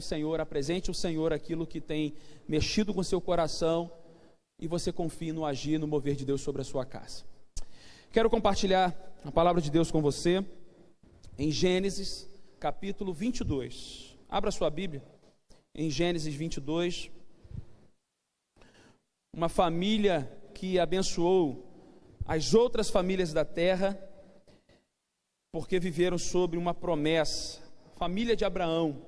Senhor, apresente ao Senhor aquilo que tem mexido com seu coração e você confie no agir, no mover de Deus sobre a sua casa. Quero compartilhar a palavra de Deus com você em Gênesis, capítulo 22. Abra sua Bíblia em Gênesis 22. Uma família que abençoou as outras famílias da terra, porque viveram sobre uma promessa. Família de Abraão.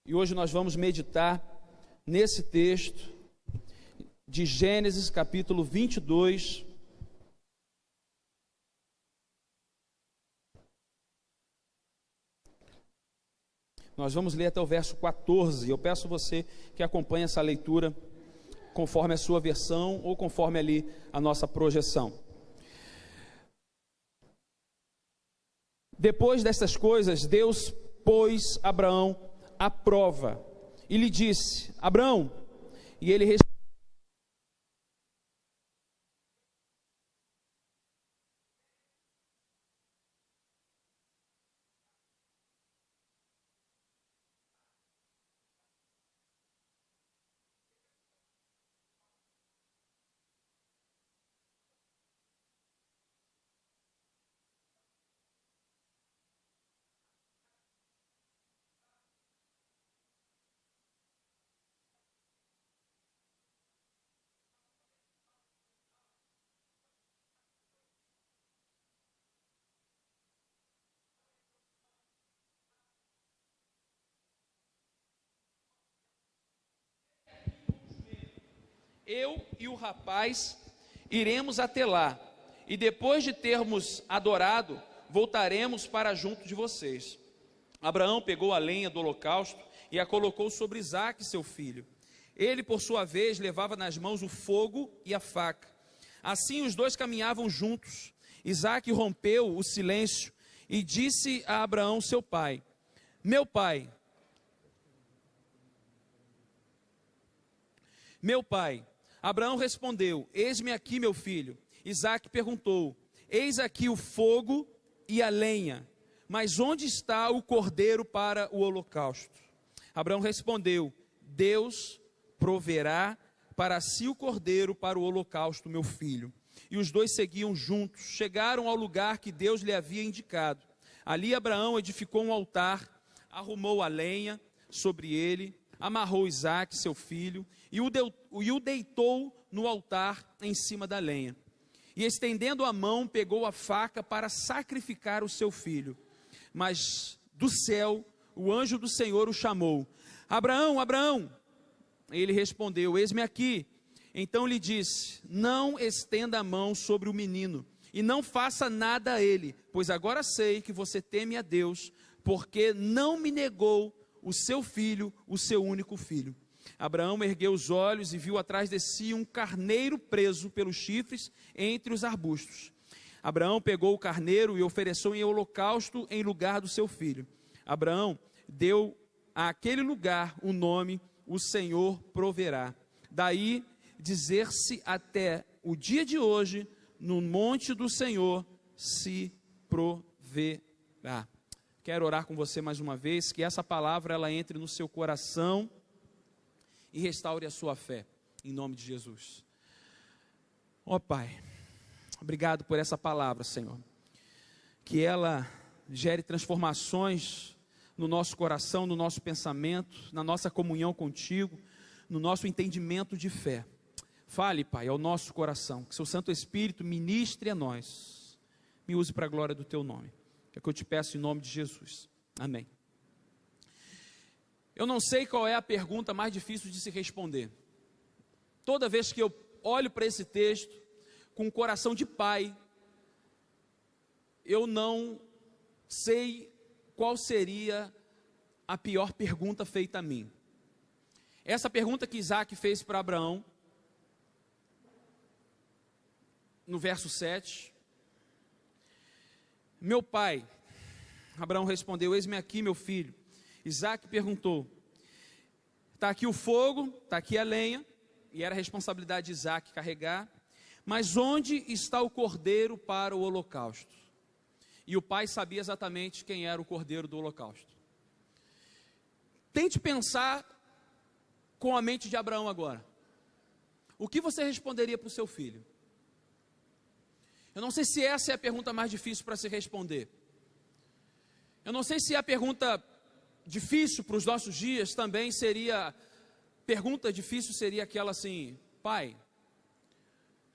E hoje nós vamos meditar nesse texto de Gênesis capítulo 22. Nós vamos ler até o verso 14. Eu peço você que acompanhe essa leitura conforme a sua versão ou conforme ali a nossa projeção. Depois destas coisas, Deus pôs Abraão à prova e lhe disse: Abraão, e ele respondeu: eu e o rapaz iremos até lá, e depois de termos adorado, voltaremos para junto de vocês. Abraão pegou a lenha do holocausto e a colocou sobre Isaque, seu filho. Ele, por sua vez, levava nas mãos o fogo e a faca. Assim os dois caminhavam juntos. Isaque rompeu o silêncio e disse a Abraão, seu pai: Meu pai, meu pai. Abraão respondeu: Eis-me aqui, meu filho. Isaque perguntou: Eis aqui o fogo e a lenha, mas onde está o cordeiro para o holocausto? Abraão respondeu: Deus proverá para si o cordeiro para o holocausto, meu filho. E os dois seguiam juntos, chegaram ao lugar que Deus lhe havia indicado. Ali Abraão edificou um altar, arrumou a lenha sobre ele, amarrou Isaque, seu filho, e o deitou no altar em cima da lenha. E estendendo a mão, pegou a faca para sacrificar o seu filho. Mas do céu, o anjo do Senhor o chamou: Abraão, Abraão! Ele respondeu: Eis-me aqui. Então lhe disse: Não estenda a mão sobre o menino, e não faça nada a ele, pois agora sei que você teme a Deus, porque não me negou o seu filho, o seu único filho. Abraão ergueu os olhos e viu atrás de si um carneiro preso pelos chifres entre os arbustos. Abraão pegou o carneiro e ofereceu em holocausto em lugar do seu filho. Abraão deu àquele lugar o nome: O Senhor proverá. Daí dizer-se até o dia de hoje: no monte do Senhor se proverá. Quero orar com você mais uma vez, que essa palavra ela entre no seu coração e restaure a sua fé, em nome de Jesus. Ó Pai, obrigado por essa palavra, Senhor, que ela gere transformações no nosso coração, no nosso pensamento, na nossa comunhão contigo, no nosso entendimento de fé. Fale, Pai, ao nosso coração, que seu Santo Espírito ministre a nós, me use para a glória do teu nome. É o que eu te peço em nome de Jesus. Amém. Eu não sei qual é a pergunta mais difícil de se responder. Toda vez que eu olho para esse texto, com o coração de pai, eu não sei qual seria a pior pergunta feita a mim. Essa pergunta que Isaque fez para Abraão, no verso 7, meu pai, Abraão respondeu: Eis-me aqui, meu filho. Isaque perguntou: está aqui o fogo, está aqui a lenha, e era a responsabilidade de Isaque carregar, mas onde está o cordeiro para o holocausto? E o pai sabia exatamente quem era o cordeiro do holocausto. Tente pensar com a mente de Abraão agora. O que você responderia para o seu filho? Eu não sei se essa é a pergunta mais difícil para se responder. Eu não sei se a pergunta difícil para os nossos dias também seria... Pergunta difícil seria aquela assim: pai,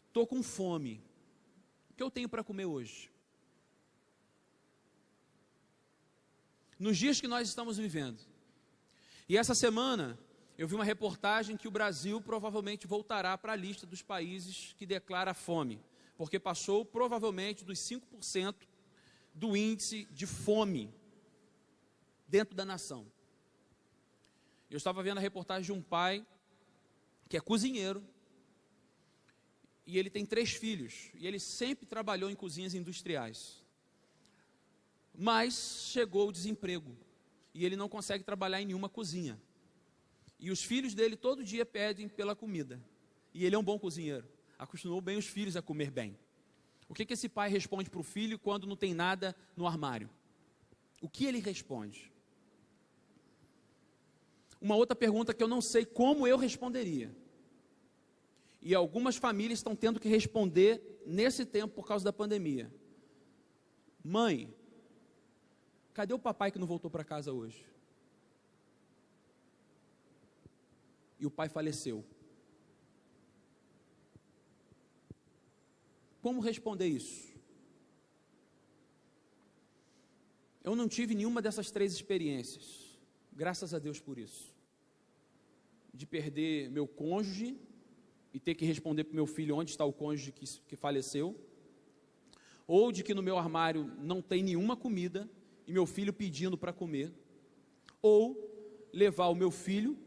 estou com fome. O que eu tenho para comer hoje? Nos dias que nós estamos vivendo. E essa semana eu vi uma reportagem que o Brasil provavelmente voltará para a lista dos países que declara fome, porque passou provavelmente dos 5% do índice de fome dentro da nação. Eu estava vendo a reportagem de um pai que é cozinheiro, e ele tem 3 filhos, e ele sempre trabalhou em cozinhas industriais. Mas chegou o desemprego, e ele não consegue trabalhar em nenhuma cozinha. E os filhos dele todo dia pedem pela comida, e ele é um bom cozinheiro, acostumou bem os filhos a comer bem. O que esse pai responde para o filho quando não tem nada no armário? O que ele responde? Uma outra pergunta que eu não sei como eu responderia, e algumas famílias estão tendo que responder nesse tempo por causa da pandemia. Mãe, cadê o papai que não voltou para casa hoje? E o pai faleceu. Como responder isso? Eu não tive nenhuma dessas 3 experiências, graças a Deus por isso. De perder meu cônjuge e ter que responder para o meu filho onde está o cônjuge que faleceu, ou de que no meu armário não tem nenhuma comida e meu filho pedindo para comer, ou levar o meu filho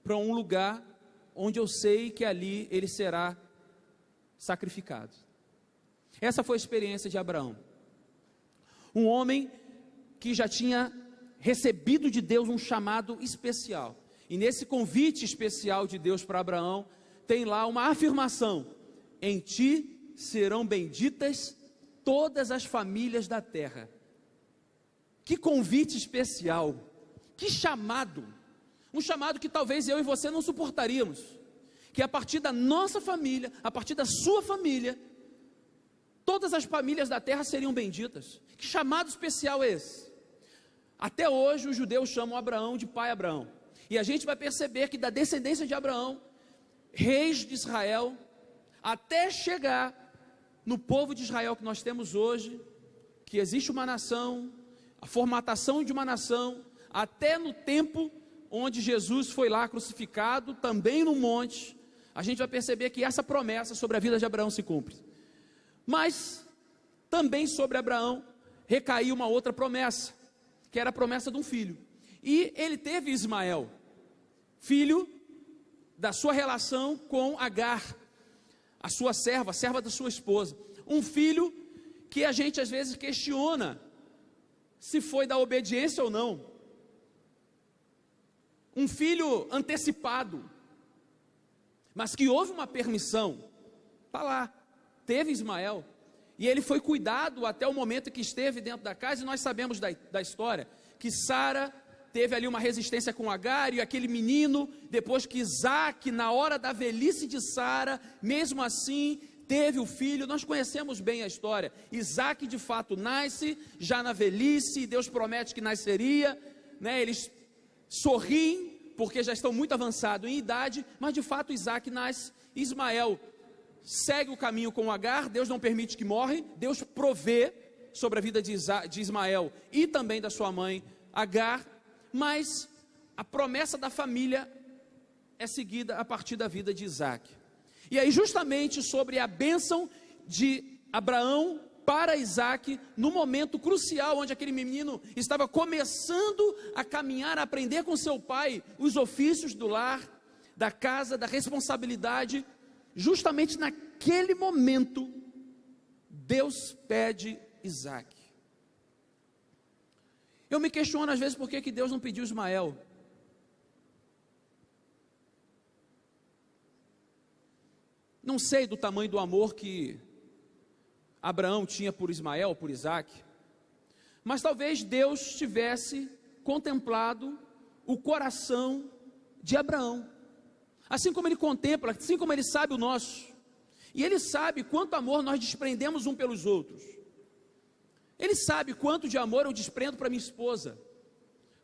para um lugar onde eu sei que ali ele será sacrificado. Essa foi a experiência de Abraão, um homem que já tinha recebido de Deus um chamado especial, e nesse convite especial de Deus para Abraão, tem lá uma afirmação: em ti serão benditas todas as famílias da terra. Que convite especial, que chamado, um chamado que talvez eu e você não suportaríamos, que a partir da nossa família, a partir da sua família, todas as famílias da terra seriam benditas. Que chamado especial é esse? Até hoje os judeus chamam Abraão de pai Abraão, e a gente vai perceber que da descendência de Abraão, reis de Israel, até chegar no povo de Israel que nós temos hoje, que existe uma nação, a formatação de uma nação, até no tempo onde Jesus foi lá crucificado, também no monte, a gente vai perceber que essa promessa sobre a vida de Abraão se cumpre. Mas também sobre Abraão recaiu uma outra promessa, que era a promessa de um filho, e ele teve Ismael, filho da sua relação com Agar, a sua serva, a serva da sua esposa, um filho que a gente às vezes questiona se foi da obediência ou não, um filho antecipado, mas que houve uma permissão, está lá, teve Ismael, e ele foi cuidado até o momento que esteve dentro da casa, e nós sabemos da história, que Sara teve ali uma resistência com Agar, e aquele menino, depois que Isaac, na hora da velhice de Sara, mesmo assim, teve o filho. Nós conhecemos bem a história. Isaac de fato nasce, já na velhice, e Deus promete que nasceria, né? Eles sorriem, porque já estão muito avançados em idade, mas de fato Isaac nasce. Ismael segue o caminho com Agar, Deus não permite que morre, Deus provê sobre a vida de Ismael e também da sua mãe Agar, mas a promessa da família é seguida a partir da vida de Isaac. E aí justamente sobre a bênção de Abraão para Isaac, no momento crucial, onde aquele menino estava começando a caminhar, a aprender com seu pai, os ofícios do lar, da casa, da responsabilidade, justamente naquele momento, Deus pede Isaac. Eu me questiono às vezes por que Deus não pediu Ismael. Não sei do tamanho do amor que Abraão tinha por Ismael, por Isaac. Mas talvez Deus tivesse contemplado o coração de Abraão, assim como Ele contempla, assim como Ele sabe o nosso, e Ele sabe quanto amor nós desprendemos um pelos outros. Ele sabe quanto de amor eu desprendo para minha esposa,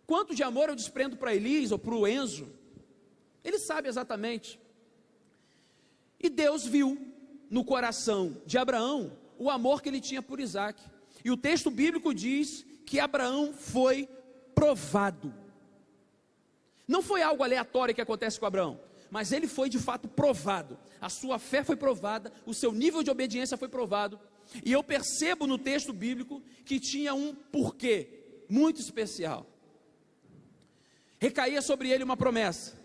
quanto de amor eu desprendo para Elis ou para o Enzo. Ele sabe exatamente. E Deus viu no coração de Abraão o amor que ele tinha por Isaque. E o texto bíblico diz que Abraão foi provado. Não foi algo aleatório que acontece com Abraão, mas ele foi de fato provado. A sua fé foi provada, o seu nível de obediência foi provado. E eu percebo no texto bíblico que tinha um porquê muito especial. Recaía sobre ele uma promessa: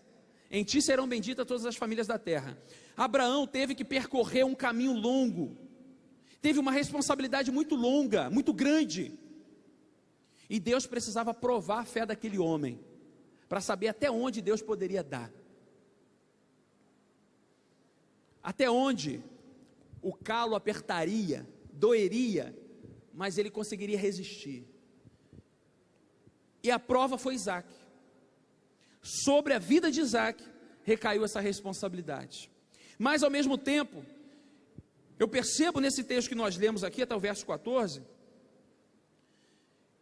em ti serão benditas todas as famílias da terra. Abraão teve que percorrer um caminho longo, teve uma responsabilidade muito longa, muito grande, e Deus precisava provar a fé daquele homem, para saber até onde Deus poderia dar, até onde o calo apertaria, doeria, mas ele conseguiria resistir. E a prova foi Isaque. Sobre a vida de Isaque recaiu essa responsabilidade. Mas ao mesmo tempo, eu percebo nesse texto que nós lemos aqui, até o verso 14,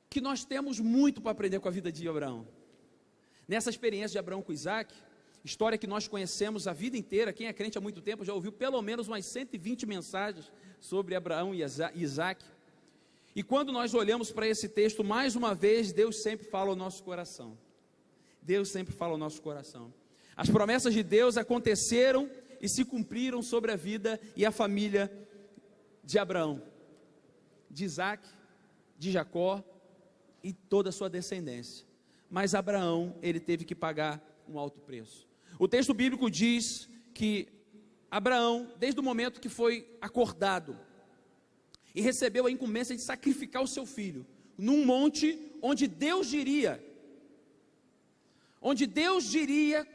que nós temos muito para aprender com a vida de Abraão. Nessa experiência de Abraão com Isaque, história que nós conhecemos a vida inteira, quem é crente há muito tempo já ouviu pelo menos umas 120 mensagens sobre Abraão e Isaque. E quando nós olhamos para esse texto, mais uma vez, Deus sempre fala ao nosso coração. Deus sempre fala ao nosso coração. As promessas de Deus aconteceram e se cumpriram sobre a vida e a família de Abraão, de Isaque, de Jacó e toda a sua descendência. Mas Abraão, ele teve que pagar um alto preço. O texto bíblico diz que Abraão, desde o momento que foi acordado e recebeu a incumbência de sacrificar o seu filho, num monte onde Deus diria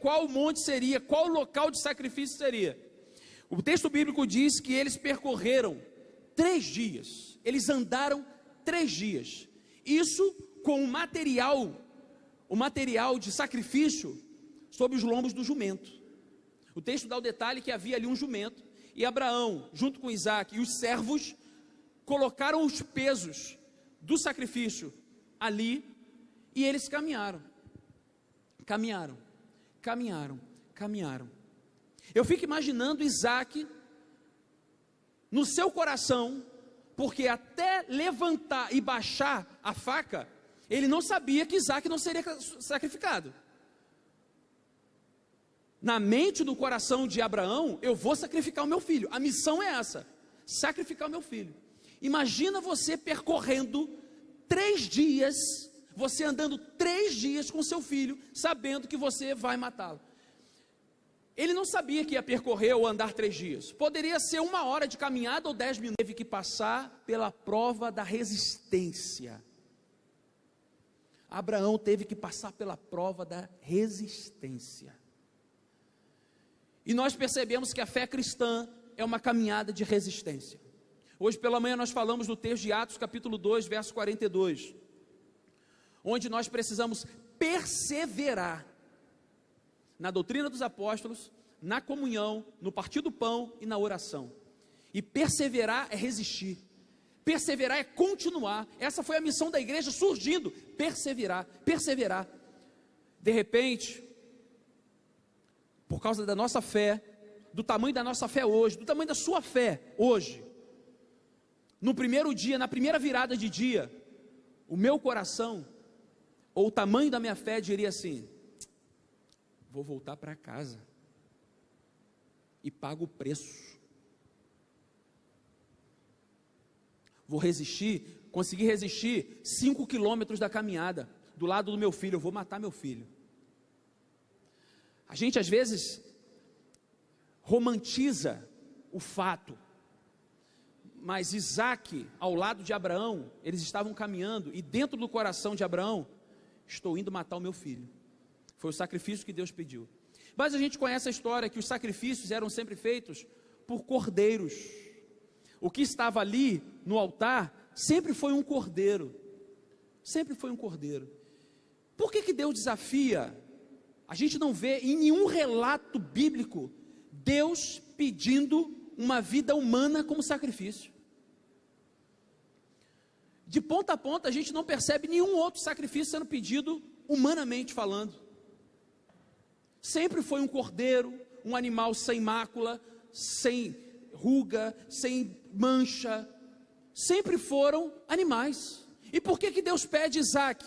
qual monte seria, qual local de sacrifício seria. O texto bíblico diz que eles percorreram 3 dias, eles andaram 3 dias, isso com o material de sacrifício sobre os lombos do jumento. O texto dá o detalhe que havia ali um jumento, e Abraão, junto com Isaque e os servos, colocaram os pesos do sacrifício ali, e eles caminharam. Eu fico imaginando Isaque no seu coração, porque até levantar e baixar a faca, ele não sabia que Isaque não seria sacrificado. Na mente do coração de Abraão, eu vou sacrificar o meu filho, a missão é essa, sacrificar o meu filho. Imagina você percorrendo 3 dias, você andando 3 dias com seu filho, sabendo que você vai matá-lo. Ele não sabia que ia percorrer ou andar 3 dias, poderia ser 1 hora de caminhada ou 10 minutos, teve que passar pela prova da resistência. Abraão teve que passar pela prova da resistência. E nós percebemos que a fé cristã é uma caminhada de resistência. Hoje pela manhã nós falamos no texto de Atos capítulo 2, verso 42, onde nós precisamos perseverar na doutrina dos apóstolos, na comunhão, no partir do pão e na oração. E perseverar é resistir, perseverar é continuar. Essa foi a missão da igreja surgindo, perseverar. De repente, por causa da nossa fé, do tamanho da nossa fé hoje, do tamanho da sua fé hoje, no primeiro dia, na primeira virada de dia, o meu coração, ou o tamanho da minha fé diria assim: vou voltar para casa e pago o preço. Vou resistir, consegui resistir 5 quilômetros da caminhada, do lado do meu filho, eu vou matar meu filho. A gente às vezes romantiza o fato, mas Isaque, ao lado de Abraão, eles estavam caminhando, e dentro do coração de Abraão, estou indo matar o meu filho. Foi o sacrifício que Deus pediu. Mas a gente conhece a história que os sacrifícios eram sempre feitos por cordeiros. O que estava ali no altar sempre foi um cordeiro. Sempre foi um cordeiro. Por que Deus desafia? A gente não vê em nenhum relato bíblico Deus pedindo uma vida humana como sacrifício. De ponta a ponta a gente não percebe nenhum outro sacrifício sendo pedido humanamente falando. Sempre foi um cordeiro, um animal sem mácula, sem ruga, sem mancha. Sempre foram animais. E por que Deus pede Isaque?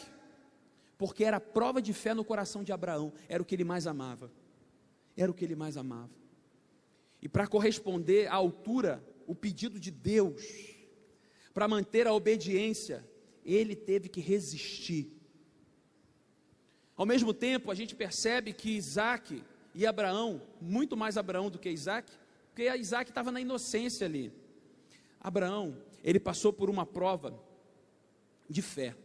Porque era a prova de fé no coração de Abraão, era o que ele mais amava. Era o que ele mais amava. E para corresponder à altura, o pedido de Deus, para manter a obediência, ele teve que resistir. Ao mesmo tempo, a gente percebe que Isaque e Abraão, muito mais Abraão do que Isaque, porque Isaque estava na inocência ali. Abraão, ele passou por uma prova de fé.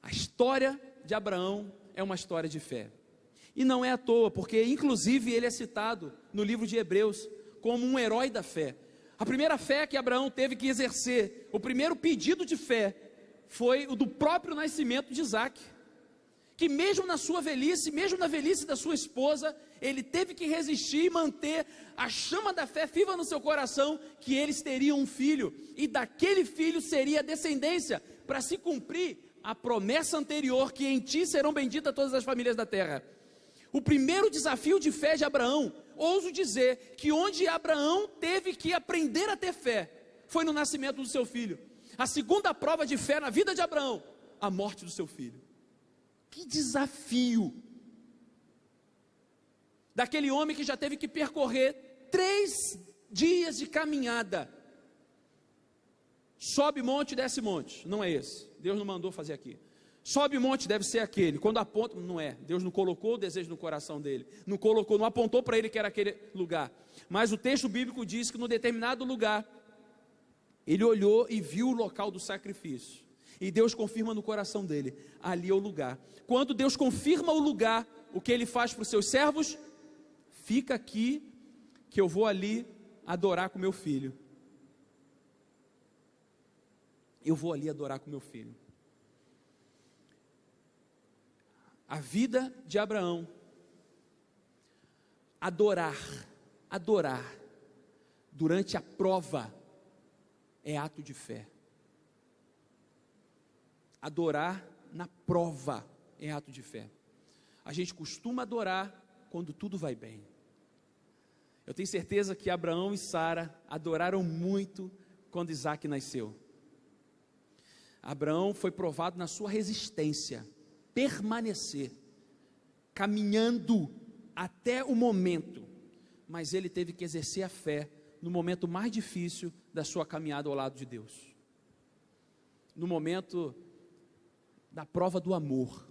A história de Abraão é uma história de fé. E não é à toa, porque inclusive ele é citado no livro de Hebreus como um herói da fé. A primeira fé que Abraão teve que exercer, o primeiro pedido de fé, foi o do próprio nascimento de Isaque. Que mesmo na sua velhice, mesmo na velhice da sua esposa, ele teve que resistir e manter a chama da fé viva no seu coração, que eles teriam um filho, e daquele filho seria a descendência, para se cumprir a promessa anterior, que em ti serão benditas todas as famílias da terra. O primeiro desafio de fé de Abraão, ouso dizer, que onde Abraão teve que aprender a ter fé, foi no nascimento do seu filho. A segunda prova de fé na vida de Abraão, a morte do seu filho. Que desafio! Daquele homem que já teve que percorrer 3 dias de caminhada. Sobe monte, desce monte. Não é esse. Deus não mandou fazer aqui. Sobe monte, deve ser aquele. Quando aponta, não é. Deus não colocou o desejo no coração dele. Não colocou, não apontou para ele que era aquele lugar. Mas o texto bíblico diz que num determinado lugar, ele olhou e viu o local do sacrifício. E Deus confirma no coração dele, ali é o lugar. Quando Deus confirma o lugar, o que ele faz para os seus servos? Fica aqui, que eu vou ali adorar com meu filho. Eu vou ali adorar com meu filho. A vida de Abraão, adorar, durante a prova, é ato de fé. Adorar na prova é ato de fé. A gente costuma adorar quando tudo vai bem. Eu tenho certeza que Abraão e Sara adoraram muito quando Isaque nasceu. Abraão foi provado na sua resistência, permanecer, caminhando até o momento, mas ele teve que exercer a fé no momento mais difícil da sua caminhada ao lado de Deus. No momento da prova do amor,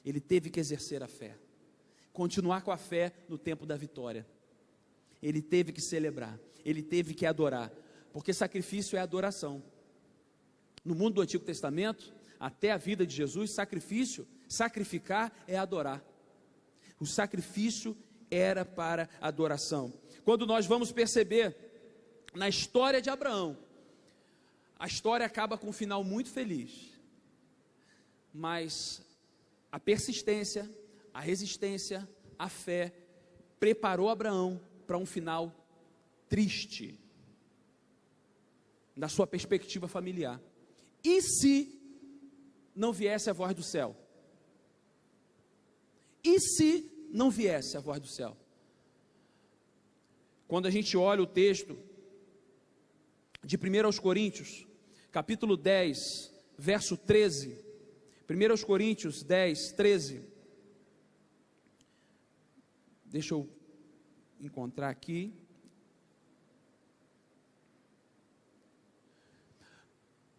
ele teve que exercer a fé, continuar com a fé no tempo da vitória. Ele teve que celebrar, ele teve que adorar, porque sacrifício é adoração. No mundo do Antigo Testamento, até a vida de Jesus, sacrificar é adorar. O sacrifício era para adoração. Quando nós vamos perceber na história de Abraão, a história acaba com um final muito feliz. Mas a persistência, a resistência, a fé, preparou Abraão para um final triste, da sua perspectiva familiar. E se não viesse a voz do céu? E se não viesse a voz do céu? Quando a gente olha o texto de 1 Coríntios, capítulo 10, verso 13, 1 Coríntios 10, 13, deixa eu encontrar aqui.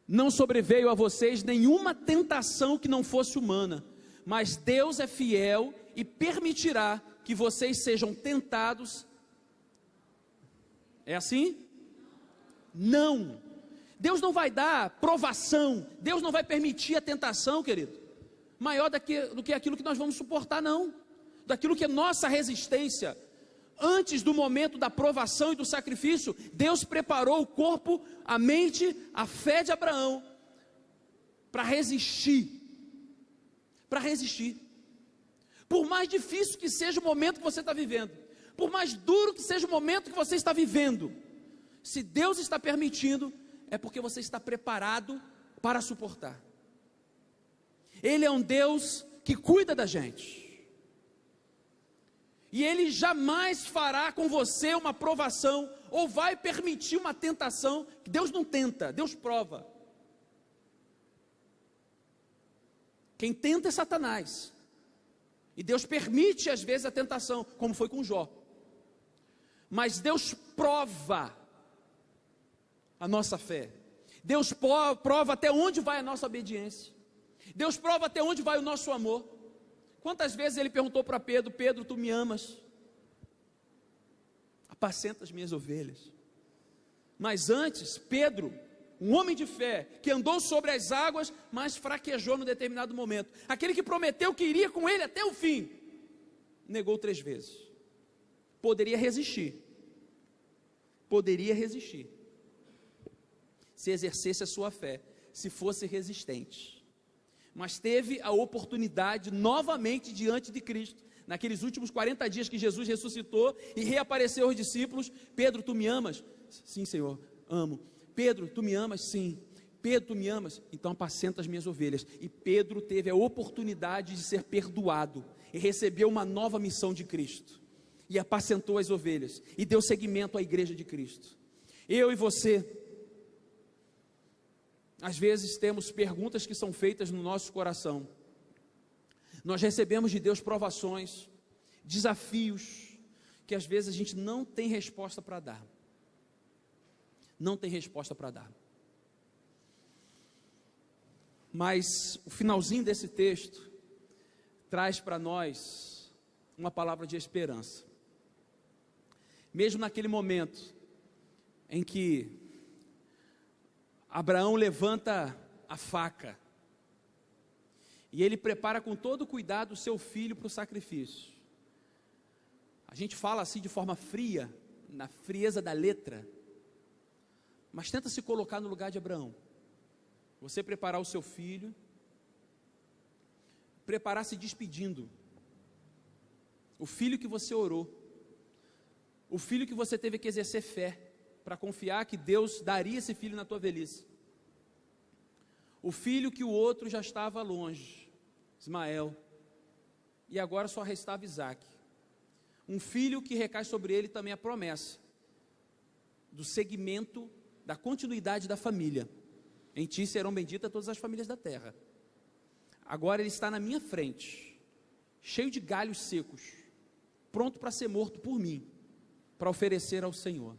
Não sobreveio a vocês nenhuma tentação que não fosse humana, mas Deus é fiel e permitirá que vocês sejam tentados. É assim? Não. Deus não vai dar provação, Deus não vai permitir a tentação, querido, maior do que aquilo que nós vamos suportar, não. Daquilo que é nossa resistência. Antes do momento da provação e do sacrifício, Deus preparou o corpo, a mente, a fé de Abraão, para resistir. Para resistir. Por mais difícil que seja o momento que você está vivendo, por mais duro que seja o momento que você está vivendo, se Deus está permitindo, é porque você está preparado para suportar. Ele é um Deus que cuida da gente. E Ele jamais fará com você uma provação, ou vai permitir uma tentação. Deus não tenta, Deus prova. Quem tenta é Satanás. E Deus permite às vezes a tentação, como foi com Jó. Mas Deus prova a nossa fé. Deus prova até onde vai a nossa obediência. Deus prova até onde vai o nosso amor. Quantas vezes Ele perguntou para Pedro: Pedro, tu me amas? Apacenta as minhas ovelhas. Mas antes, Pedro, um homem de fé, que andou sobre as águas, mas fraquejou num determinado momento. Aquele que prometeu que iria com ele até o fim, negou 3 vezes. Poderia resistir. Poderia resistir. Se exercesse a sua fé, se fosse resistente. Mas teve a oportunidade novamente diante de Cristo, naqueles últimos 40 dias que Jesus ressuscitou e reapareceu aos discípulos: Pedro, tu me amas? Sim, Senhor, amo. Pedro, tu me amas? Sim. Pedro, tu me amas? Então apacenta as minhas ovelhas. E Pedro teve a oportunidade de ser perdoado e recebeu uma nova missão de Cristo, e apacentou as ovelhas, e deu seguimento à igreja de Cristo. Eu e você, às vezes temos perguntas que são feitas no nosso coração. Nós recebemos de Deus provações, desafios, que às vezes a gente não tem resposta para dar. Não tem resposta para dar. Mas o finalzinho desse texto traz para nós uma palavra de esperança. Mesmo naquele momento em que Abraão levanta a faca e ele prepara com todo cuidado o seu filho para o sacrifício. A gente fala assim de forma fria, na frieza da letra, mas tenta se colocar no lugar de Abraão. Você preparar o seu filho, preparar se despedindo, o filho que você orou, o filho que você teve que exercer fé, para confiar que Deus daria esse filho na tua velhice. O filho que o outro já estava longe, Ismael, e agora só restava Isaque. Um filho que recai sobre ele também a promessa do segmento, da continuidade da família. Em ti serão benditas todas as famílias da terra. Agora ele está na minha frente, cheio de galhos secos, pronto para ser morto por mim, para oferecer ao Senhor.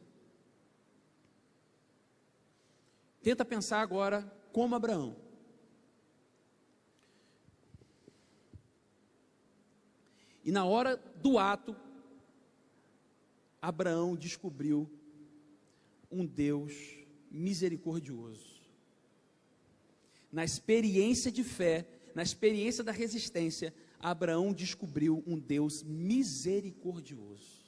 Tenta pensar agora como Abraão. E na hora do ato, Abraão descobriu um Deus misericordioso. Na experiência de fé, na experiência da resistência, Abraão descobriu um Deus misericordioso.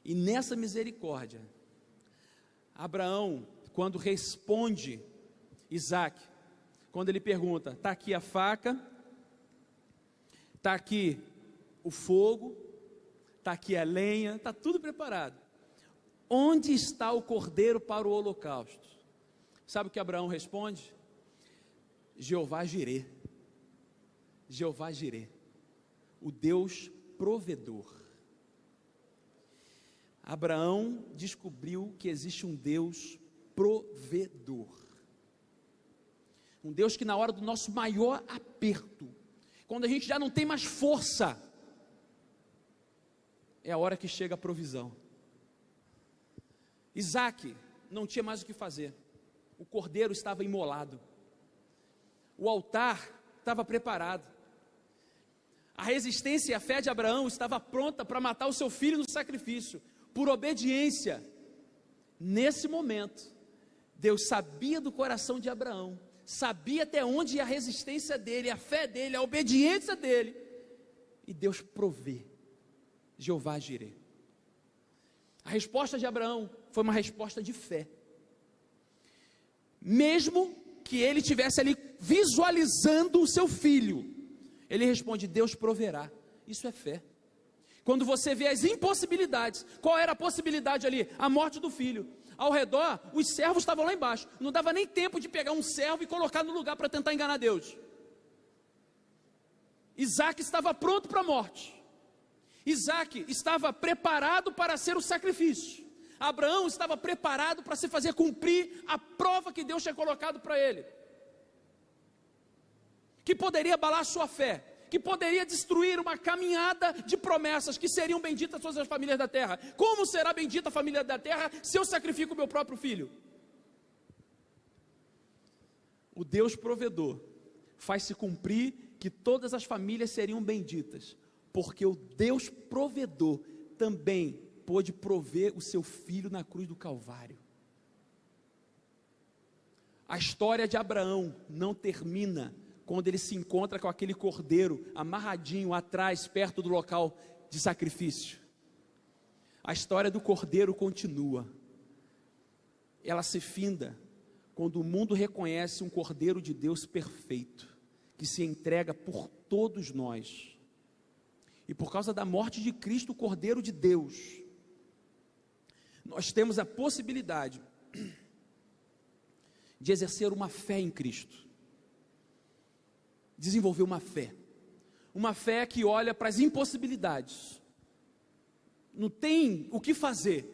E nessa misericórdia, Abraão, quando responde Isaque, quando ele pergunta: está aqui a faca, está aqui o fogo, está aqui a lenha, está tudo preparado. Onde está o cordeiro para o holocausto? Sabe o que Abraão responde? Jeová Jirê. Jeová Jirê, o Deus provedor. Abraão descobriu que existe um Deus provedor. Um Deus que na hora do nosso maior aperto, quando a gente já não tem mais força, é a hora que chega a provisão. Isaque não tinha mais o que fazer. O cordeiro estava imolado. O altar estava preparado. A resistência e a fé de Abraão estava pronta para matar o seu filho no sacrifício, por obediência. Nesse momento, Deus sabia do coração de Abraão, sabia até onde ia a resistência dele, a fé dele, a obediência dele, e Deus provê. Jeová Jirê. A resposta de Abraão foi uma resposta de fé. Mesmo que ele tivesse ali visualizando o seu filho. Ele responde: Deus proverá. Isso é fé. Quando você vê as impossibilidades, qual era a possibilidade ali? A morte do filho. Ao redor, os servos estavam lá embaixo. Não dava nem tempo de pegar um servo e colocar no lugar para tentar enganar Deus. Isaac estava pronto para a morte. Isaac estava preparado para ser o sacrifício. Abraão estava preparado para se fazer cumprir a prova que Deus tinha colocado para ele, que poderia abalar sua fé, que poderia destruir uma caminhada de promessas que seriam benditas todas as famílias da terra. Como será bendita a família da terra se eu sacrifico o meu próprio filho? O Deus provedor faz se cumprir que todas as famílias seriam benditas, porque o Deus provedor também pôde prover o seu filho na cruz do Calvário. A história de Abraão não termina quando ele se encontra com aquele cordeiro amarradinho atrás, perto do local de sacrifício. A história do cordeiro continua. Ela se finda quando o mundo reconhece um cordeiro de Deus perfeito, que se entrega por todos nós. E por causa da morte de Cristo, o cordeiro de Deus, nós temos a possibilidade de exercer uma fé em Cristo, desenvolver uma fé que olha para as impossibilidades, não tem o que fazer,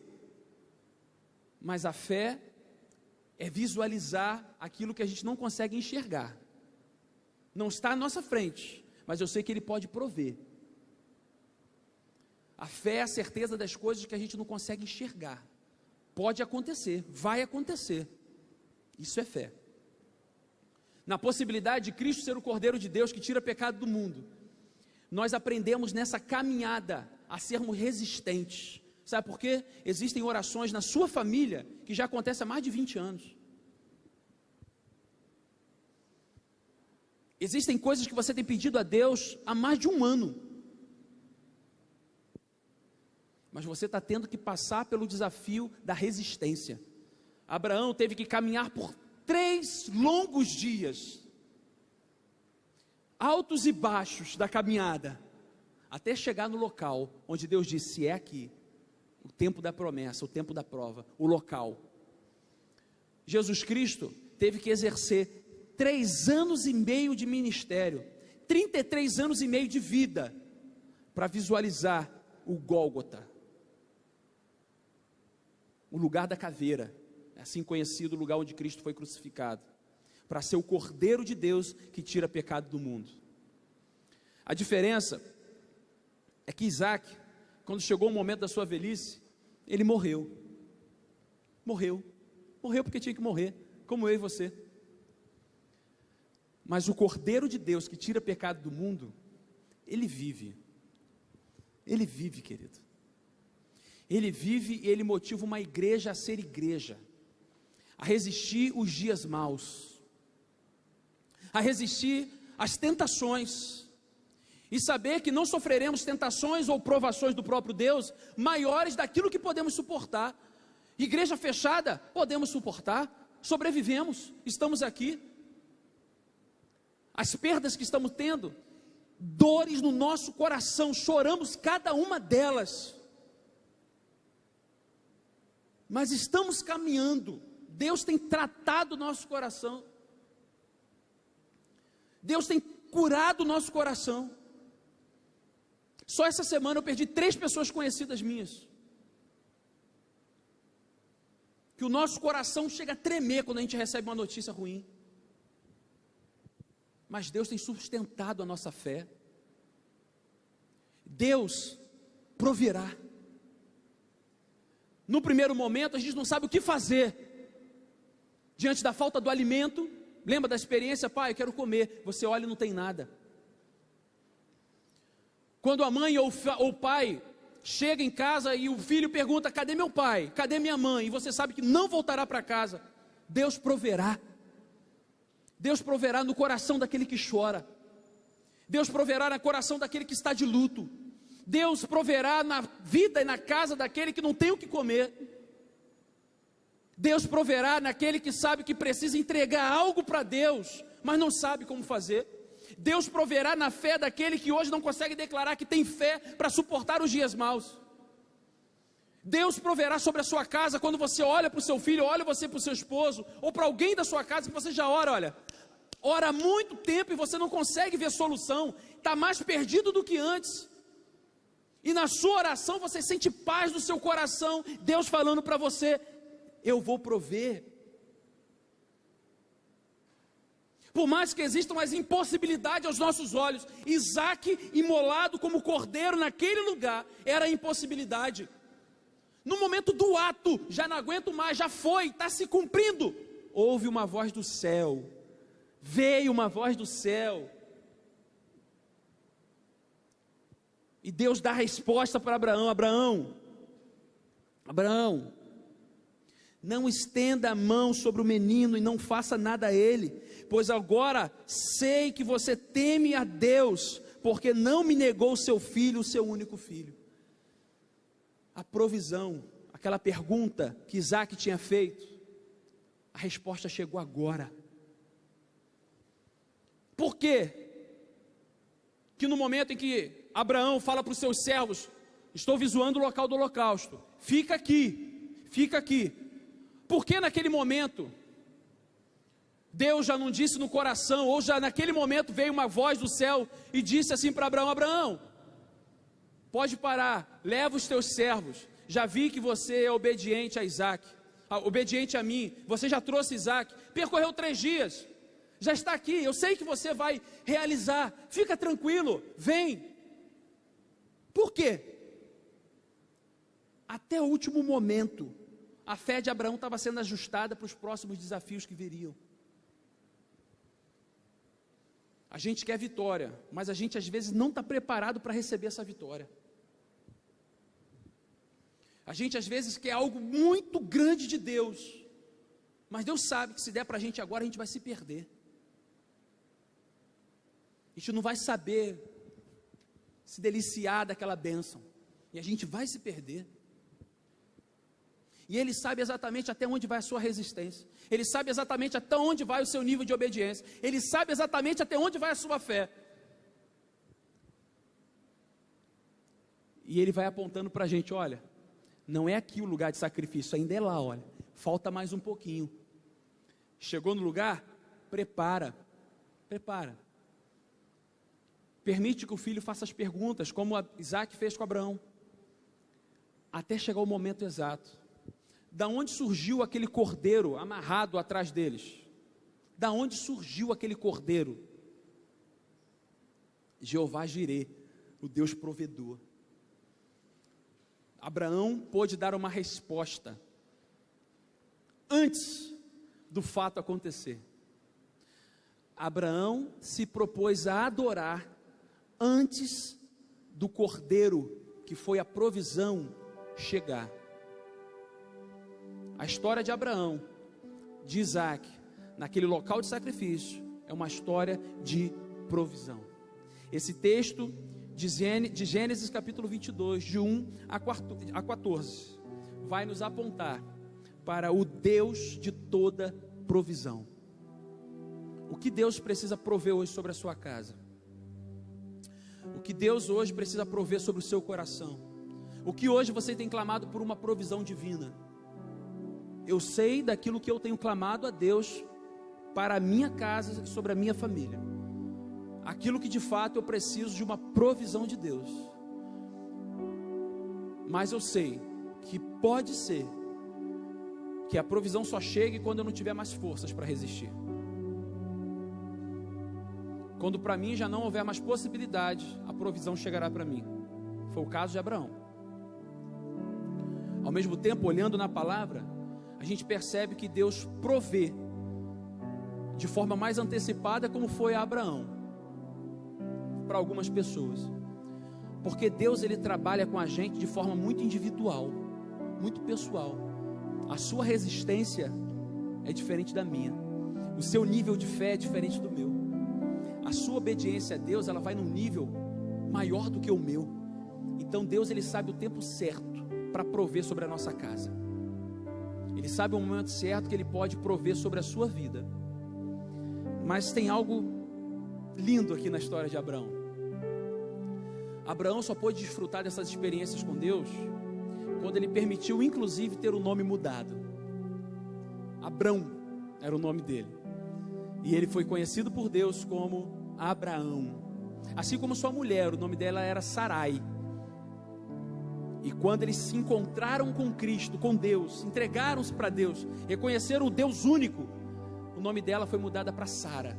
mas a fé é visualizar aquilo que a gente não consegue enxergar, não está à nossa frente, mas eu sei que Ele pode prover. A fé é a certeza das coisas que a gente não consegue enxergar. Pode acontecer, vai acontecer. Isso é fé. Na possibilidade de Cristo ser o Cordeiro de Deus que tira pecado do mundo, nós aprendemos nessa caminhada a sermos resistentes. Sabe por quê? Existem orações na sua família que já acontecem há mais de 20 anos. Existem coisas que você tem pedido a Deus há mais de um ano, mas você está tendo que passar pelo desafio da resistência. Abraão teve que caminhar por 3 longos dias, altos e baixos da caminhada, até chegar no local onde Deus disse: é aqui, o tempo da promessa, o tempo da prova, o local. Jesus Cristo teve que exercer 3 anos e meio de ministério, 33 anos e meio de vida, para visualizar o Gólgota, o lugar da caveira, assim conhecido, o lugar onde Cristo foi crucificado, para ser o Cordeiro de Deus que tira pecado do mundo. A diferença é que Isaac, quando chegou o momento da sua velhice, ele morreu porque tinha que morrer, como eu e você. Mas o Cordeiro de Deus que tira pecado do mundo, ele vive, querido. Ele vive e ele motiva uma igreja a ser igreja, a resistir os dias maus, a resistir às tentações, e saber que não sofreremos tentações ou provações do próprio Deus maiores daquilo que podemos suportar. Igreja fechada, podemos suportar, sobrevivemos, estamos aqui. As perdas que estamos tendo, dores no nosso coração, choramos cada uma delas, mas estamos caminhando. Deus tem tratado o nosso coração, Deus tem curado o nosso coração. Só essa semana eu perdi 3 pessoas conhecidas minhas, que o nosso coração chega a tremer quando a gente recebe uma notícia ruim, mas Deus tem sustentado a nossa fé. Deus proverá. No primeiro momento a gente não sabe o que fazer, diante da falta do alimento. Lembra da experiência? Pai, eu quero comer. Você olha e não tem nada. Quando a mãe ou o pai chega em casa e o filho pergunta: cadê meu pai? Cadê minha mãe? E você sabe que não voltará para casa. Deus proverá. Deus proverá no coração daquele que chora. Deus proverá no coração daquele que está de luto. Deus proverá na vida e na casa daquele que não tem o que comer. Deus proverá naquele que sabe que precisa entregar algo para Deus, mas não sabe como fazer. Deus proverá na fé daquele que hoje não consegue declarar que tem fé para suportar os dias maus. Deus proverá sobre a sua casa quando você olha para o seu filho, olha você para o seu esposo, ou para alguém da sua casa que você já ora há muito tempo e você não consegue ver solução, está mais perdido do que antes. E na sua oração você sente paz no seu coração, Deus falando para você: eu vou prover. Por mais que existam as impossibilidades aos nossos olhos, Isaque imolado como cordeiro naquele lugar, era a impossibilidade. No momento do ato, já não aguento mais, já foi, está se cumprindo. Houve uma voz do céu, veio uma voz do céu. E Deus dá a resposta para Abraão, Abraão, não estenda a mão sobre o menino e não faça nada a ele, pois agora sei que você teme a Deus, porque não me negou o seu filho, o seu único filho. A provisão, aquela pergunta que Isaque tinha feito, a resposta chegou agora. Por quê? Que no momento em que Abraão fala para os seus servos: estou visioando o local do holocausto, fica aqui, por que naquele momento Deus já não disse no coração, ou já naquele momento veio uma voz do céu e disse assim para Abraão: Abraão, pode parar, leva os teus servos, já vi que você é obediente a Isaque, obediente a mim, você já trouxe Isaque, percorreu 3 dias, já está aqui, eu sei que você vai realizar, fica tranquilo, vem. Por quê? Até o último momento, a fé de Abraão estava sendo ajustada para os próximos desafios que viriam. A gente quer vitória, mas a gente às vezes não está preparado para receber essa vitória. A gente às vezes quer algo muito grande de Deus, mas Deus sabe que se der para a gente agora, a gente vai se perder. A gente não vai saber se deliciar daquela bênção, e a gente vai se perder. E Ele sabe exatamente até onde vai a sua resistência, Ele sabe exatamente até onde vai o seu nível de obediência, Ele sabe exatamente até onde vai a sua fé. E Ele vai apontando para a gente: olha, não é aqui o lugar de sacrifício, ainda é lá, olha, falta mais um pouquinho. Chegou no lugar? Prepara. Permite que o filho faça as perguntas, como Isaque fez com Abraão, até chegar o momento exato. Da onde surgiu aquele cordeiro amarrado atrás deles? Da onde surgiu aquele cordeiro? Jeová Jirê, o Deus provedor. Abraão pôde dar uma resposta antes do fato acontecer. Abraão se propôs a adorar antes do cordeiro, que foi a provisão, chegar. A história de Abraão, de Isaque, naquele local de sacrifício, é uma história de provisão. Esse texto de Gênesis capítulo 22, de 1 a 14, vai nos apontar para o Deus de toda provisão. O que Deus precisa prover hoje sobre a sua casa? O que Deus hoje precisa prover sobre o seu coração? O que hoje você tem clamado por uma provisão divina? Eu sei daquilo que eu tenho clamado a Deus para a minha casa e sobre a minha família. Aquilo que de fato eu preciso de uma provisão de Deus. Mas eu sei que pode ser que a provisão só chegue quando eu não tiver mais forças para resistir. Quando para mim já não houver mais possibilidade, a provisão chegará para mim. Foi o caso de Abraão. Ao mesmo tempo, olhando na palavra, a gente percebe que Deus provê de forma mais antecipada, como foi a Abraão, para algumas pessoas. Porque Deus, Ele trabalha com a gente de forma muito individual, muito pessoal. A sua resistência é diferente da minha, o seu nível de fé é diferente do meu. A sua obediência a Deus, ela vai num nível maior do que o meu. Então Deus, Ele sabe o tempo certo para prover sobre a nossa casa. Ele sabe o momento certo que Ele pode prover sobre a sua vida. Mas tem algo lindo aqui na história de Abraão. Abraão só pôde desfrutar dessas experiências com Deus quando ele permitiu, inclusive, ter o nome mudado. Abrão era o nome dele. E ele foi conhecido por Deus como Abraão. Assim como sua mulher, o nome dela era Sarai. E quando eles se encontraram com Cristo, com Deus, entregaram-se para Deus, reconheceram o Deus único, o nome dela foi mudada para Sara.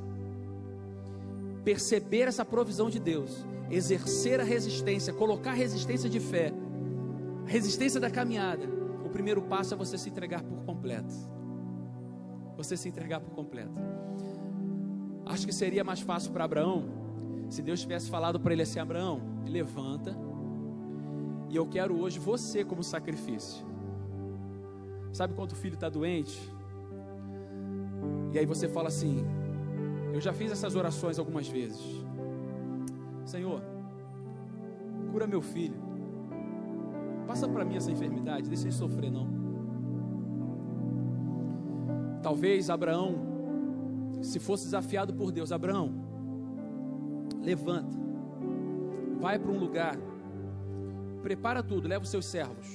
Perceber essa provisão de Deus, exercer a resistência, colocar a resistência de fé, a resistência da caminhada. O primeiro passo é você se entregar por completo. Você se entregar por completo. Acho que seria mais fácil para Abraão se Deus tivesse falado para ele assim: Abraão, levanta, e eu quero hoje você como sacrifício. Sabe quando o filho está doente? E aí você fala assim: eu já fiz essas orações algumas vezes. Senhor, cura meu filho. Passa para mim essa enfermidade, deixa ele sofrer não. Talvez Abraão, se fosse desafiado por Deus: Abraão, levanta, vai para um lugar, prepara tudo, leva os seus servos,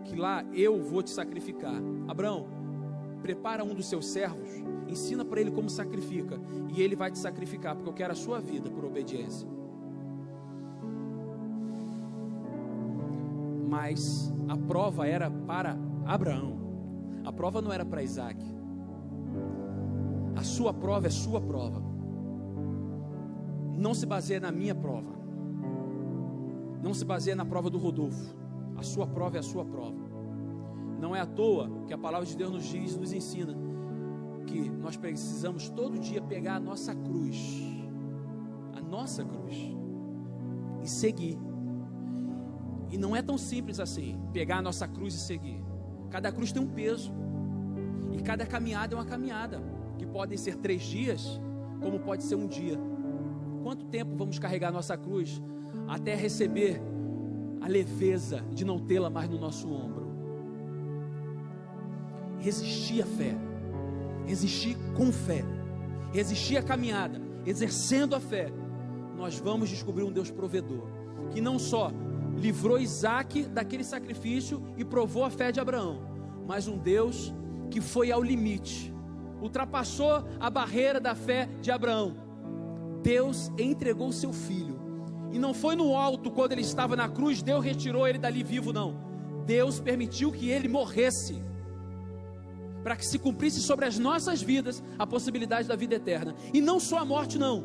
que lá eu vou te sacrificar. Abraão, prepara um dos seus servos, ensina para ele como sacrifica, e ele vai te sacrificar, porque eu quero a sua vida por obediência. Mas a prova era para Abraão, a prova não era para Isaac. A sua prova é sua prova. Não se baseia na minha prova, não se baseia na prova do Rodolfo. A sua prova é a sua prova. Não é à toa que a palavra de Deus nos diz, nos ensina que nós precisamos todo dia pegar a nossa cruz, e seguir. E não é tão simples assim, pegar a nossa cruz e seguir. Cada cruz tem um peso, e cada caminhada é uma caminhada, que podem ser 3 dias, como pode ser um dia. Quanto tempo vamos carregar a nossa cruz, até receber a leveza de não tê-la mais no nosso ombro? Resistir à fé, resistir com fé, resistir à caminhada, exercendo a fé, nós vamos descobrir um Deus provedor, que não só livrou Isaac daquele sacrifício e provou a fé de Abraão, mas um Deus que foi ao limite, ultrapassou a barreira da fé de Abraão. Deus entregou o seu filho, e não foi no alto, quando ele estava na cruz, Deus retirou ele dali vivo, não. Deus permitiu que ele morresse, para que se cumprisse sobre as nossas vidas a possibilidade da vida eterna. E não só a morte não,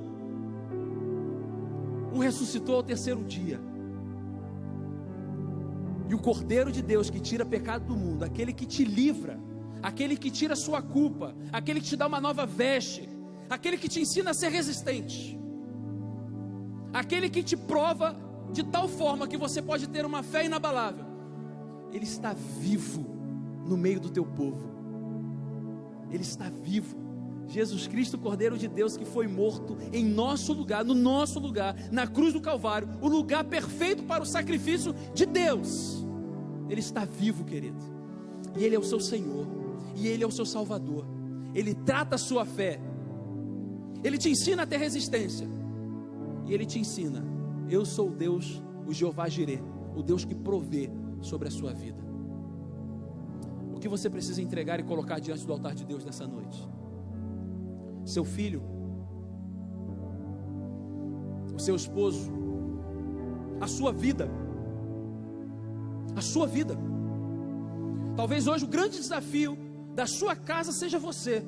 o ressuscitou ao 3º dia. E o Cordeiro de Deus, que tira pecado do mundo, aquele que te livra, aquele que tira a sua culpa, aquele que te dá uma nova veste, aquele que te ensina a ser resistente, aquele que te prova de tal forma que você pode ter uma fé inabalável, ele está vivo no meio do teu povo. Ele está vivo. Jesus Cristo, Cordeiro de Deus, que foi morto em nosso lugar, no nosso lugar, na cruz do Calvário, o lugar perfeito para o sacrifício de Deus. Ele está vivo, querido, e Ele é o seu Senhor, e Ele é o seu Salvador. Ele trata a sua fé, Ele te ensina a ter resistência, e Ele te ensina: eu sou o Deus, o Jeová Jireh, o Deus que provê sobre a sua vida. O que você precisa entregar e colocar diante do altar de Deus nessa noite? Seu filho, o seu esposo, a sua vida, a sua vida. Talvez hoje o grande desafio da sua casa seja você.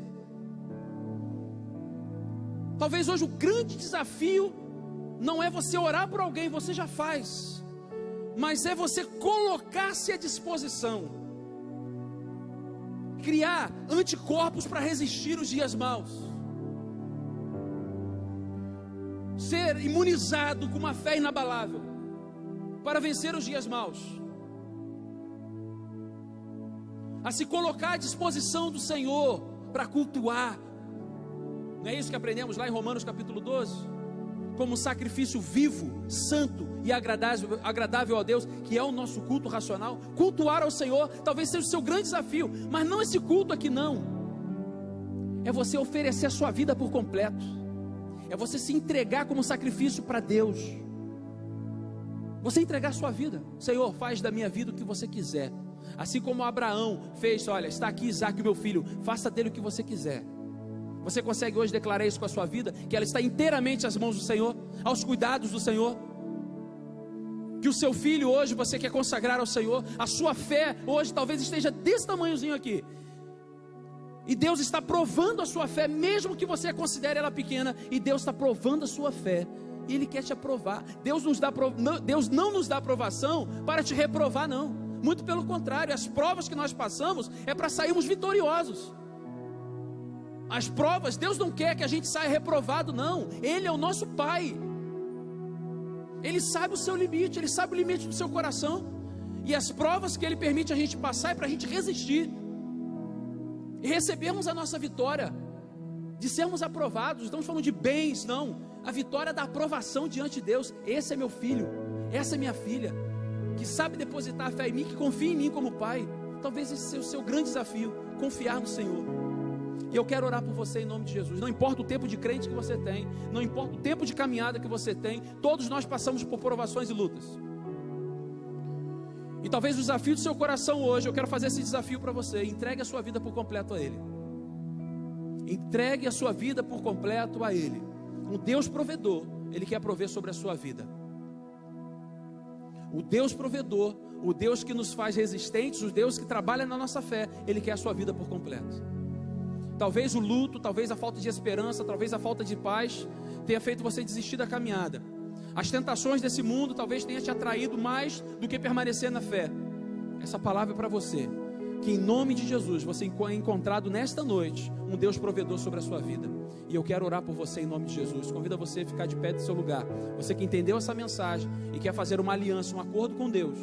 Talvez hoje o grande desafio não é você orar por alguém, você já faz, mas é você colocar-se à disposição, criar anticorpos para resistir os dias maus, ser imunizado com uma fé inabalável para vencer os dias maus, a se colocar à disposição do Senhor para cultuar. Não é isso que aprendemos lá em Romanos capítulo 12? como um sacrifício vivo, santo e agradável a Deus, que é o nosso culto racional. Cultuar ao Senhor talvez seja o seu grande desafio, mas não esse culto aqui não. É você oferecer a sua vida por completo, é você se entregar como sacrifício para Deus, você entregar a sua vida. Senhor, faz da minha vida o que você quiser, assim como Abraão fez. Olha, está aqui Isaque, meu filho, faça dele o que você quiser. Você consegue hoje declarar isso com a sua vida, que ela está inteiramente às mãos do Senhor, aos cuidados do Senhor? Que o seu filho hoje você quer consagrar ao Senhor, a sua fé hoje talvez esteja desse tamanhozinho aqui, e Deus está provando a sua fé, mesmo que você considere ela pequena, e Deus está provando a sua fé, e Ele quer te aprovar. Deus não nos dá aprovação para te reprovar, não, muito pelo contrário. As provas que nós passamos é para sairmos vitoriosos. As provas, Deus não quer que a gente saia reprovado, não. Ele é o nosso Pai, Ele sabe o seu limite, Ele sabe o limite do seu coração, e as provas que Ele permite a gente passar é para a gente resistir, e recebermos a nossa vitória, de sermos aprovados. Não estamos falando de bens, não. A vitória da aprovação diante de Deus. Esse é meu filho, essa é minha filha, que sabe depositar a fé em mim, que confia em mim como Pai. Talvez esse seja o seu grande desafio, confiar no Senhor. E eu quero orar por você em nome de Jesus. Não importa o tempo de crente que você tem, não importa o tempo de caminhada que você tem, todos nós passamos por provações e lutas. E talvez o desafio do seu coração hoje, eu quero fazer esse desafio para você: entregue a sua vida por completo a Ele. Entregue a sua vida por completo a Ele. Um Deus provedor, Ele quer prover sobre a sua vida. O Deus provedor, o Deus que nos faz resistentes, o Deus que trabalha na nossa fé, Ele quer a sua vida por completo. Talvez o luto, talvez a falta de esperança, talvez a falta de paz tenha feito você desistir da caminhada. As tentações desse mundo talvez tenha te atraído mais do que permanecer na fé. Essa palavra é para você, que em nome de Jesus você é encontrado nesta noite um Deus provedor sobre a sua vida. E eu quero orar por você em nome de Jesus. Convido você a ficar de pé do seu lugar. Você que entendeu essa mensagem e quer fazer uma aliança, um acordo com Deus.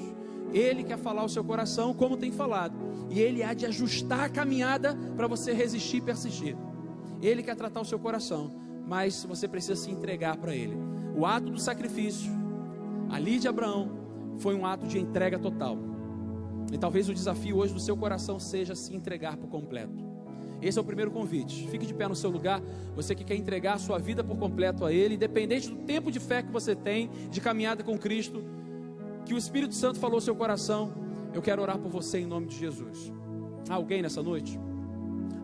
Ele quer falar ao seu coração como tem falado, e Ele há de ajustar a caminhada para você resistir e persistir. Ele quer tratar o seu coração, mas você precisa se entregar para Ele. O ato do sacrifício ali de Abraão foi um ato de entrega total. E talvez o desafio hoje do seu coração seja se entregar por completo. Esse é o primeiro convite. Fique de pé no seu lugar. Você que quer entregar a sua vida por completo a Ele, independente do tempo de fé que você tem, de caminhada com Cristo, que o Espírito Santo falou ao seu coração, eu quero orar por você em nome de Jesus. Há alguém nessa noite?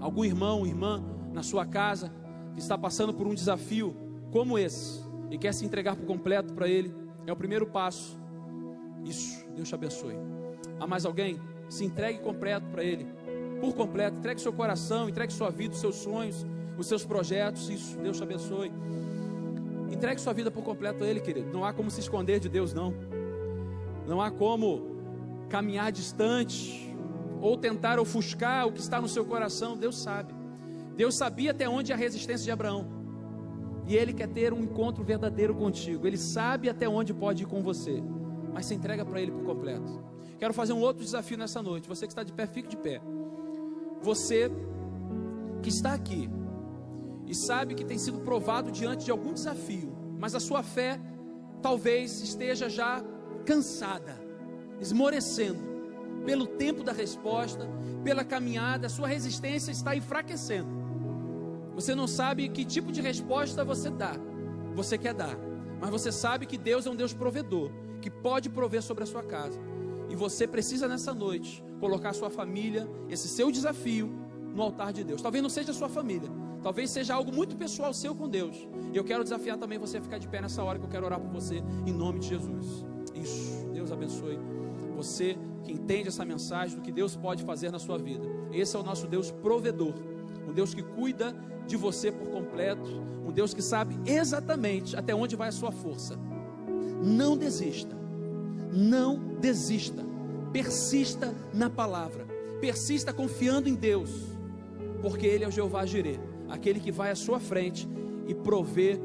Algum irmão, irmã na sua casa que está passando por um desafio como esse e quer se entregar por completo para Ele? É o primeiro passo. Isso, Deus te abençoe. Há mais alguém? Se entregue completo para Ele, por completo. Entregue seu coração, entregue sua vida, os seus sonhos, os seus projetos. Isso, Deus te abençoe. Entregue sua vida por completo a Ele, querido. Não há como se esconder de Deus, não. Não há como caminhar distante ou tentar ofuscar o que está no seu coração. Deus sabe. Deus sabia até onde é a resistência de Abraão, e Ele quer ter um encontro verdadeiro contigo. Ele sabe até onde pode ir com você, mas se entrega para Ele por completo. Quero fazer um outro desafio nessa noite. Você que está de pé, fique de pé. Você que está aqui e sabe que tem sido provado diante de algum desafio, mas a sua fé talvez esteja já cansada, esmorecendo pelo tempo da resposta, pela caminhada, a sua resistência está enfraquecendo. Você não sabe que tipo de resposta você quer dar, mas você sabe que Deus é um Deus provedor, que pode prover sobre a sua casa, e você precisa nessa noite colocar a sua família, esse seu desafio, no altar de Deus. Talvez não seja a sua família, talvez seja algo muito pessoal seu com Deus. E eu quero desafiar também você a ficar de pé nessa hora, que eu quero orar por você em nome de Jesus. Isso, Deus abençoe você que entende essa mensagem do que Deus pode fazer na sua vida. Esse é o nosso Deus provedor, um Deus que cuida de você por completo, um Deus que sabe exatamente até onde vai a sua força. Não desista, não desista, persista na palavra, persista confiando em Deus, porque Ele é o Jeová Jireh, aquele que vai à sua frente e provê